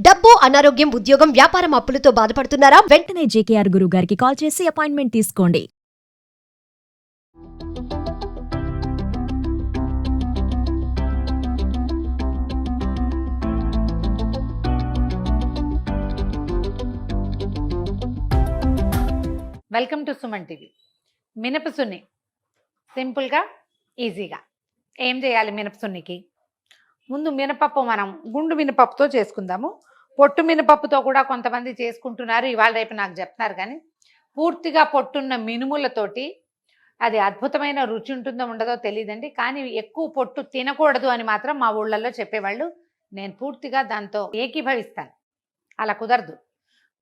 డబ్బు, అనారోగ్యం, ఉద్యోగం, వ్యాపారం అప్పులతో బాధపడుతున్నారా? వెంటనే జేకేఆర్ గురువు గారికి కాల్ చేసి అపాయింట్మెంట్ తీసుకోండి. Welcome to Suman TV. మినపసున్ని సింపుల్గా ఈజీగా ఏం చేయాలి? మినపసున్నికి ముందు మినపప్పు మనం గుండు మినపప్పుతో చేసుకుందాము. పొట్టు మినపప్పుతో కూడా కొంతమంది చేసుకుంటున్నారు, ఇవాళ రేపు నాకు చెప్తున్నారు. కానీ పూర్తిగా పొట్టున్న మినుములతోటి అది అద్భుతమైన రుచి ఉంటుందో ఉండదో తెలియదండి. కానీ ఎక్కువ పొట్టు తినకూడదు అని మాత్రం మా ఊళ్ళల్లో చెప్పేవాళ్ళు. నేను పూర్తిగా దాంతో ఏకీభవిస్తాను. అలా కుదరదు.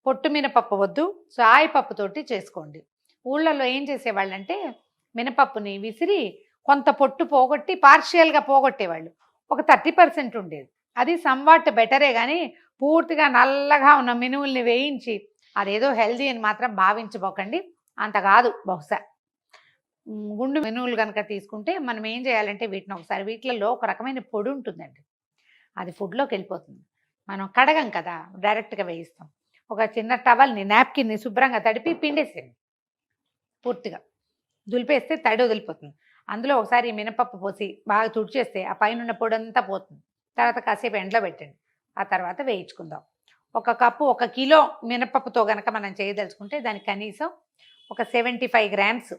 పొట్టు మినపప్పు వద్దు, సాయి పప్పుతోటి చేసుకోండి. ఊళ్ళల్లో ఏం చేసేవాళ్ళంటే మినపప్పుని విసిరి కొంత పొట్టు పోగొట్టి పార్షియల్గా పోగొట్టేవాళ్ళు. ఒక 30% ఉండేది. అది సంవాట్ బెటరే. కానీ పూర్తిగా నల్లగా ఉన్న మినుముల్ని వేయించి అదేదో హెల్దీ అని మాత్రం భావించబోకండి. అంత కాదు. బహుశా గుండు మినుములు కనుక తీసుకుంటే మనం ఏం చేయాలంటే వీటిని ఒకసారి, వీటిలలో ఒక రకమైన పొడి ఉంటుందండి, అది ఫుడ్లోకి వెళ్ళిపోతుంది. మనం కడగం కదా, డైరెక్ట్గా వేయిస్తాం. ఒక చిన్న టవల్ని, నాప్కిన్ని శుభ్రంగా తడిపి పిండేసేయండి. పూర్తిగా దులిపేస్తే తడి వదిలిపోతుంది. అందులో ఒకసారి మినపప్పు పోసి బాగా తుడిచేస్తే ఆ పైన పొడి అంతా పోతుంది. తర్వాత కాసేపు ఎండలో పెట్టండి. ఆ తర్వాత వేయించుకుందాం. 1 కప్పు 1 కిలో మినపప్పుతో కనుక మనం చేయదలుచుకుంటే దానికి కనీసం ఒక 75 గ్రామ్స్,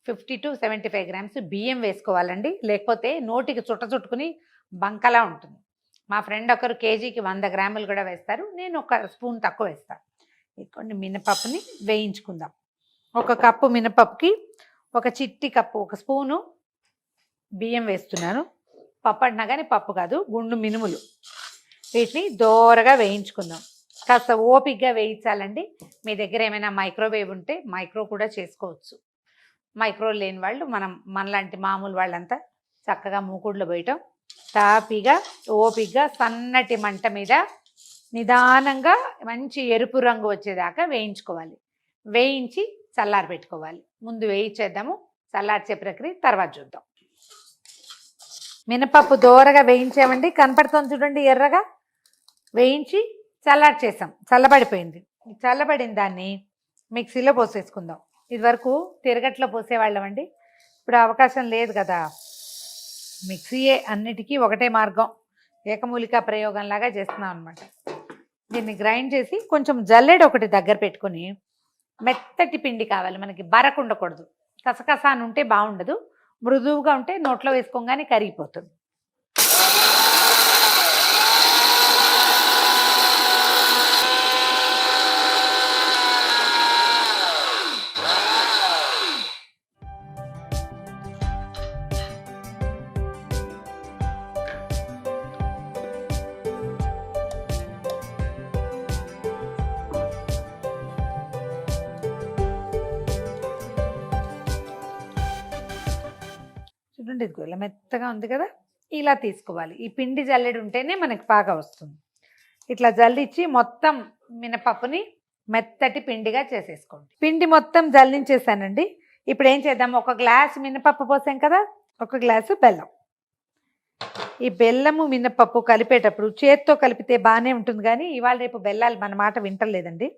50 to 75 గ్రామ్స్ బియ్యం వేసుకోవాలండి. లేకపోతే నోటికి చుట్టుకుని బంకలా ఉంటుంది. మా ఫ్రెండ్ ఒకరు కేజీకి 100 గ్రాములు కూడా వేస్తారు. నేను 1 స్పూన్ తక్కువ వేస్తాను. కొన్ని మినపప్పుని వేయించుకుందాం. 1 కప్పు మినపప్పుకి 1 చిట్టి కప్పు, 1 స్పూను బియ్యం వేస్తున్నాను. పప్పు అడినా కానీ పప్పు కాదు, గుండు మినుములు. వీటిని దోరగా వేయించుకుందాం. కాస్త ఓపిక్గా వేయించాలండి. మీ దగ్గర ఏమైనా మైక్రోవేవ్ ఉంటే మైక్రో కూడా చేసుకోవచ్చు. మైక్రో లేని వాళ్ళు మనలాంటి మామూలు వాళ్ళంతా చక్కగా మూకుడులో పోయటం, తాపిగా ఓపిక్గా సన్నటి మంట మీద నిదానంగా మంచి ఎరుపు రంగు వచ్చేదాకా వేయించుకోవాలి. వేయించి చల్లారి పెట్టుకోవాలి. ముందు వేయించేద్దాము, చల్లార్చే ప్రక్రియ తర్వాత చూద్దాం. మినపప్పు దోరగా వేయించామండి, కనపడుతుంది చూడండి, ఎర్రగా వేయించి చల్లార్చేసాం. చల్లబడిపోయింది. చల్లబడిన దాన్ని మిక్సీలో పోసేసుకుందాం. ఇదివరకు తిరగట్లో పోసేవాళ్ళం అండి, ఇప్పుడు అవకాశం లేదు కదా. మిక్సీయే అన్నిటికీ ఒకటే మార్గం, ఏకమూలికా ప్రయోగంలాగా చేస్తున్నాం అనమాట. దీన్ని గ్రైండ్ చేసి కొంచెం జల్లెడ ఒకటి దగ్గర పెట్టుకొని, మెత్తటి పిండి కావాలి మనకి, బరకు ఉండకూడదు. కసకస అని ఉంటే బాగుండదు, మృదువుగా ఉంటే నోట్లో వేసుకోగానే కరిగిపోతుంది. చూడండి, ఇది ఇలా మెత్తగా ఉంది కదా, ఇలా తీసుకోవాలి. ఈ పిండి జల్లెడు ఉంటేనే మనకి బాగా వస్తుంది. ఇట్లా జల్లించి మొత్తం మినపప్పుని మెత్తటి పిండిగా చేసేసుకోండి. పిండి మొత్తం జల్లించేసానండి. ఇప్పుడు ఏం చేద్దాం, 1 గ్లాసు మినపప్పు పోసాం కదా, 1 గ్లాసు బెల్లం. ఈ బెల్లము మినపప్పు కలిపేటప్పుడు చేత్తో కలిపితే బాగానే ఉంటుంది, కానీ ఇవాళ రేపు బెల్లాలు మన మాట వింటలేదండి.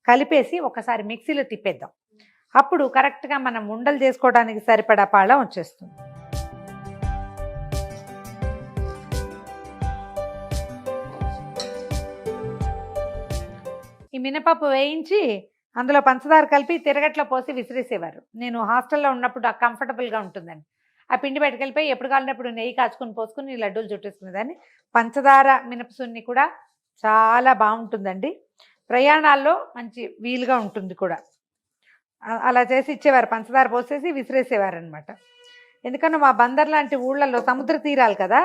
కలిపేసి ఒకసారి మిక్సీలో తిప్పేద్దాం. అప్పుడు కరెక్ట్గా మనం ఉండలు చేసుకోవడానికి సరిపడా పాళం వచ్చేస్తుంది. ఈ మినపప్పు వేయించి అందులో పంచదార కలిపి తిరగట్లో పోసి విసిరేసేవారు. నేను హాస్టల్లో ఉన్నప్పుడు కంఫర్టబుల్గా ఉంటుందని ఆ పిండి బయటకెళ్ళిపోయి ఎప్పుడు కాలినప్పుడు నెయ్యి కాచుకొని పోసుకుని లడ్డూలు చుట్టేసుకునేదాన్ని. పంచదార మినపసున్ని కూడా చాలా బాగుంటుందండి, ప్రయాణాల్లో మంచి వీలుగా ఉంటుంది కూడా. అలా చేసి ఇచ్చేవారు, పంచదార పోసేసి విసిరేసేవారు అనమాట. ఎందుకన్నా మా బందర్ లాంటి ఊళ్ళల్లో సముద్ర తీరాలు కదా,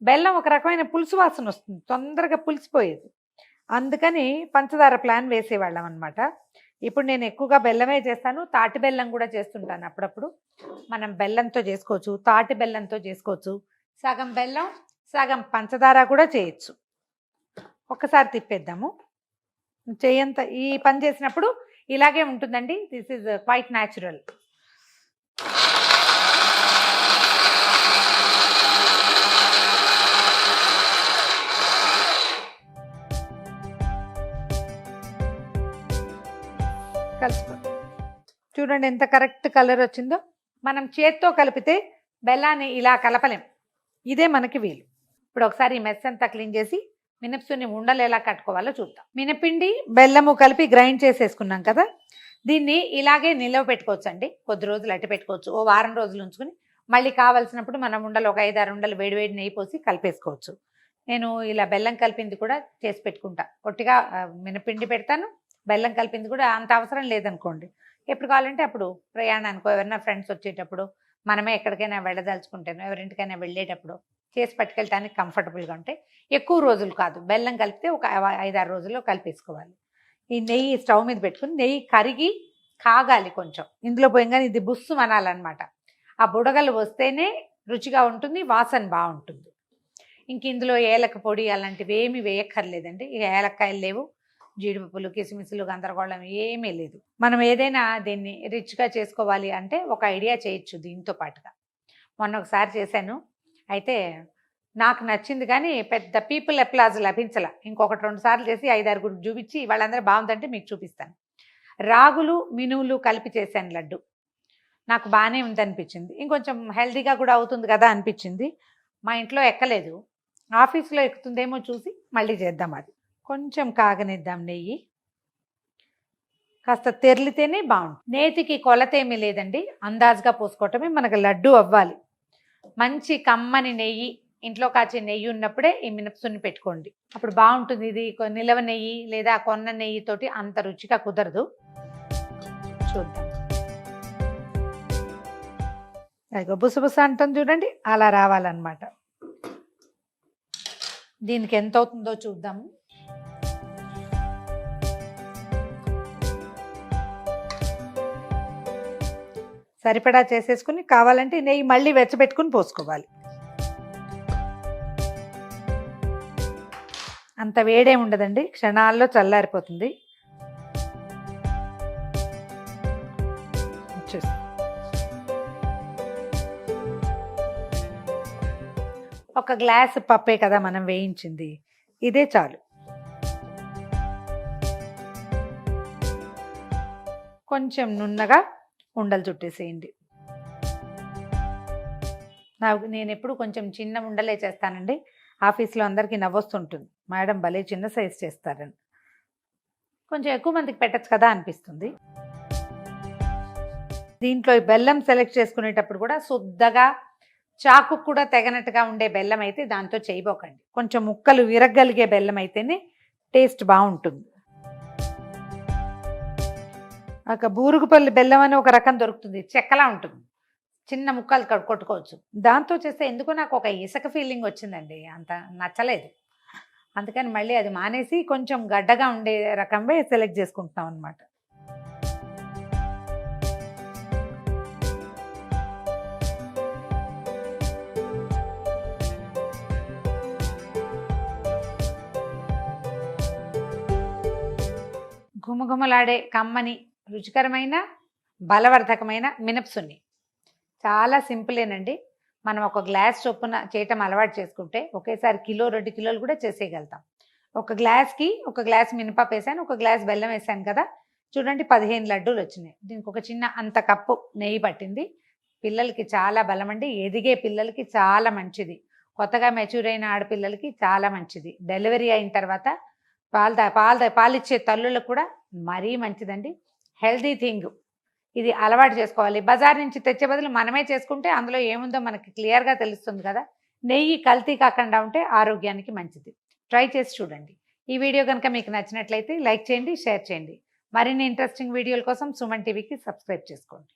బెల్లం ఒక రకమైన పులుసు వాసన వస్తుంది, తొందరగా పులిసిపోయేది. అందుకని పంచదార ప్లాన్ వేసేవాళ్ళం అనమాట. ఇప్పుడు నేను ఎక్కువగా బెల్లమే చేస్తాను, తాటి బెల్లం కూడా చేస్తుంటాను అప్పుడప్పుడు. మనం బెల్లంతో చేసుకోవచ్చు, తాటి బెల్లంతో చేసుకోవచ్చు, సగం బెల్లం సగం పంచదార కూడా చేయొచ్చు. ఒక్కసారి తిప్పేద్దాము. చేయంత ఈ పని చేసినప్పుడు ఇలాగే ఉంటుందండి. This is quite natural. కలుసుకో. చూడండి ఎంత కరెక్ట్ కలర్ వచ్చిందో. మనం చేత్తో కలిపితే బెల్లాన్ని ఇలా కలపలేం, ఇదే మనకి వీలు. ఇప్పుడు ఒకసారి ఈ మెస్ అంతా క్లీన్ చేసి మినపసున్ని ఉండలు ఎలా కట్టుకోవాలో చూద్దాం. మినపిండి బెల్లము కలిపి గ్రైండ్ చేసేసుకున్నాం కదా, దీన్ని ఇలాగే నిల్వ పెట్టుకోవచ్చు అండి. కొద్ది రోజులు అట్టి పెట్టుకోవచ్చు, ఓ వారం రోజులు ఉంచుకుని మళ్ళీ కావాల్సినప్పుడు మనం ఉండలు ఒక 5-6 ఉండలు వేడివేడి నెయ్యి పోసి కలిపేసుకోవచ్చు. నేను ఇలా బెల్లం కలిపింది కూడా చేసి పెట్టుకుంటా. పొట్టిగా మినపిండి పెడతాను, బెల్లం కలిపింది కూడా అంత అవసరం లేదనుకోండి. ఎప్పుడు కావాలంటే అప్పుడు ప్రయాణానికో ఎవరైనా ఫ్రెండ్స్ వచ్చేటప్పుడు, మనమే ఎక్కడికైనా వెళ్ళదలుచుకుంటాను, ఎవరింటికైనా వెళ్ళేటప్పుడు చేసి పట్టుకెళ్ళటానికి కంఫర్టబుల్గా ఉంటాయి. ఎక్కువ రోజులు కాదు, బెల్లం కలిపితే ఒక 5-6 రోజుల్లో కలిపేసుకోవాలి. ఈ నెయ్యి స్టవ్ మీద పెట్టుకుని నెయ్యి కరిగి కాగాలి కొంచెం, ఇందులో పోయంగానే ఇది బుస్సు అనాలన్నమాట. ఆ బుడగలు వస్తేనే రుచిగా ఉంటుంది, వాసన బాగుంటుంది. ఇంక ఇందులో ఏలక పొడి అలాంటివి ఏమీ వేయక్కర్లేదండి. ఇక ఏలక్కాయలు లేవు, జీడిపప్పులు కిసుమిసులు గందరగోళం ఏమీ లేదు. మనం ఏదైనా దీన్ని రిచ్గా చేసుకోవాలి అంటే ఒక ఐడియా చేయొచ్చు దీంతో పాటుగా. మొన్న ఒకసారి చేశాను, అయితే నాకు నచ్చింది కానీ పెద్ద పీపుల్ అప్లాజ్ లభించలా. ఇంకొకటి 2 సార్లు చేసి 5-6 చూపించి వాళ్ళందరూ బాగుందంటే మీకు చూపిస్తాను. రాగులు మినువులు కలిపి చేశాను లడ్డు, నాకు బాగానే ఉందనిపించింది. ఇంకొంచెం హెల్తీగా కూడా అవుతుంది కదా అనిపించింది. మా ఇంట్లో ఎక్కలేదు, ఆఫీస్లో ఎక్కుతుందేమో చూసి మళ్ళీ చేద్దాం. అది కొంచెం కాగనిద్దాం నెయ్యి, కాస్త తెరిలితేనే బాగుంటుంది. నేతికి కొలత ఏమీ లేదండి, అందాజుగా పోసుకోవటమే. మనకు లడ్డు అవ్వాలి. మంచి కమ్మని నెయ్యి, ఇంట్లో కాచే నెయ్యి ఉన్నప్పుడే ఈ మినపసున్ని పెట్టుకోండి, అప్పుడు బాగుంటుంది. ఇది నిలవ నెయ్యి లేదా కొన్న నెయ్యితోటి అంత రుచిగా కుదరదు. చూద్దాం. అదిగో బుసబుస అంటుంది చూడండి, అలా రావాలన్నమాట. దీనికి ఎంత అవుతుందో చూద్దాము. సరిపడా చేసేసుకుని కావాలంటే నెయ్యి మళ్ళీ వెచ్చబెట్టుకుని పోసుకోవాలి. అంత వేడే ఉండదండి, క్షణాల్లో చల్లారిపోతుంది. ఒక గ్లాస్ పప్పే కదా మనం వేయించింది, ఇదే చాలు. కొంచెం నున్నగా ఉండలు చుట్టేసేయండి. నేను ఎప్పుడు కొంచెం చిన్న ఉండలే చేస్తానండి. ఆఫీస్లో అందరికీ నవ్వొస్తుంటుంది, మేడం భలే చిన్న సైజు చేస్తారని. కొంచెం ఎక్కువ మందికి పెట్టచ్చు కదా అనిపిస్తుంది. దీంట్లో బెల్లం సెలెక్ట్ చేసుకునేటప్పుడు కూడా శుద్ధగా చాకు కూడా తెగనట్టుగా ఉండే బెల్లం అయితే దాంతో చేయబోకండి. కొంచెం ముక్కలు విరగలిగే బెల్లం అయితేనే టేస్ట్ బాగుంటుంది. ఒక బూరుగుపల్లి బెల్లం అని ఒక రకం దొరుకుతుంది, చెక్కలా ఉంటుంది, చిన్న ముక్కలు కొట్టుకోవచ్చు. దాంతో చేస్తే ఎందుకో నాకు ఒక ఇసుక ఫీలింగ్ వచ్చిందండి, అంత నచ్చలేదు. అందుకని మళ్ళీ అది మానేసి కొంచెం గడ్డగా ఉండే రకంవే సెలెక్ట్ చేసుకుంటున్నాం అనమాట. ఘుమఘుమలాడే కమ్మని రుచికరమైన బలవర్ధకమైన మినపసున్ని చాలా సింపులేనండి. మనం ఒక గ్లాస్ చొప్పున చేయటం అలవాటు చేసుకుంటే ఒకేసారి 1-2 కిలోలు కూడా చేసేయగలుగుతాం. ఒక గ్లాస్కి ఒక గ్లాస్ మినపప్పు వేసాను, ఒక గ్లాస్ బెల్లం వేసాను కదా, చూడండి 15 లడ్డూలు వచ్చినాయి. దీనికి ఒక చిన్న అంత కప్పు నెయ్యి పట్టింది. పిల్లలకి చాలా బలం అండి, ఎదిగే పిల్లలకి చాలా మంచిది, కొత్తగా మెచ్యూర్ అయిన ఆడపిల్లలకి చాలా మంచిది, డెలివరీ అయిన తర్వాత పాలిచ్చే తల్లులకు కూడా మరీ మంచిదండి. హెల్తీ థింగ్, ఇది అలవాటు చేసుకోవాలి. బజార్ నుంచి తెచ్చే బదులు మనమే చేసుకుంటే అందులో ఏముందో మనకి క్లియర్గా తెలుస్తుంది కదా. నెయ్యి కల్తీ కాకుండా ఉంటే ఆరోగ్యానికి మంచిది. ట్రై చేసి చూడండి. ఈ వీడియో కనుక మీకు నచ్చినట్లయితే లైక్ చేయండి, షేర్ చేయండి. మరిన్ని ఇంట్రెస్టింగ్ వీడియోల కోసం సుమన్ టీవీకి సబ్స్క్రైబ్ చేసుకోండి.